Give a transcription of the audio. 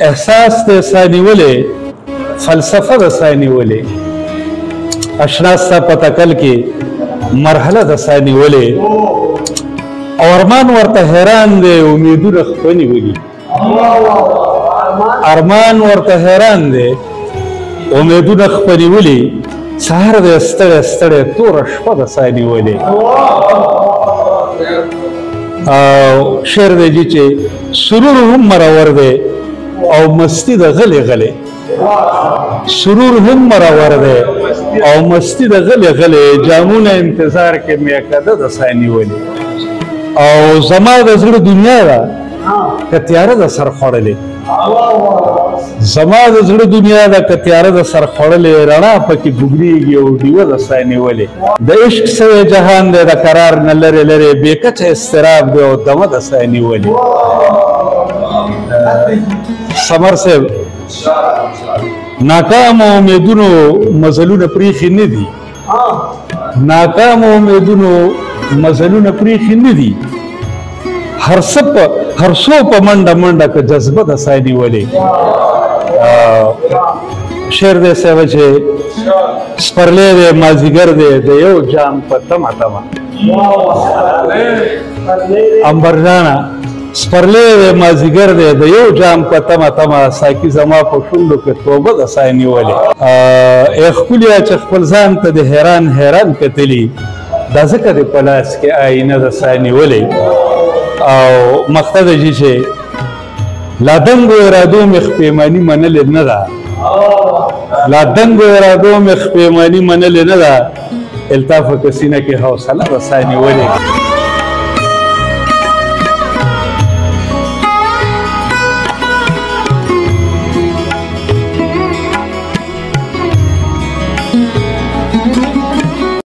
احساس د سانیولې فلسفه د سانیولې اشناس تا پتکل کې مرحله د سانیولې او ارمان ورته حیران دی امیدونه خپنی ولي ارمان ورته حیران دی امیدونه خپنی ولي سهار د ستړی ستړی توره شپه د سانیولې او شعر دی چې سرور هم مرور دی او مستی د غلی غلی سرور هم مرور دی او مستی د غلی غلی جامونه انتظار کې میکده د سانیولې او زما د زړه دنیا ده که تیاره د سر خوړلې زما د زړه دنیا ده که تیاره د سر خوړلې رڼا پکې ګوګریږي او ډیوه د سانیولې د عشق سوی جهان دی د قرار نه لرې لرې بې کچه اضطراب دی او دمه د سانیولې سمر صاحب ناکام امیدونو مزلونه پریخي نه دي ناکام امیدونو مزلونه پریخي نه دي هر څو په منډه منډه که جذبه د سانیولې شعر دی صاحب چې سپرلی دی مازدیګر دی د یو جام په تمه تمه امبرجانه سپرلی دی مازدیګر دی د یو جام په تمه تمه ساقي زما په شونډو کې توبه د سانیولې ای ښکلیا چې خپل ځان ته د حیران حیران کتلي دا ځکه د په لاس کې آینه د سانیولې او مقصد یې چې لا دنګو ارادو مې خپېماني منلې نه ده لا دنګو ارادو مې خپېماني منلې نه ده الطاف په سینه کې حوصله د سانیولې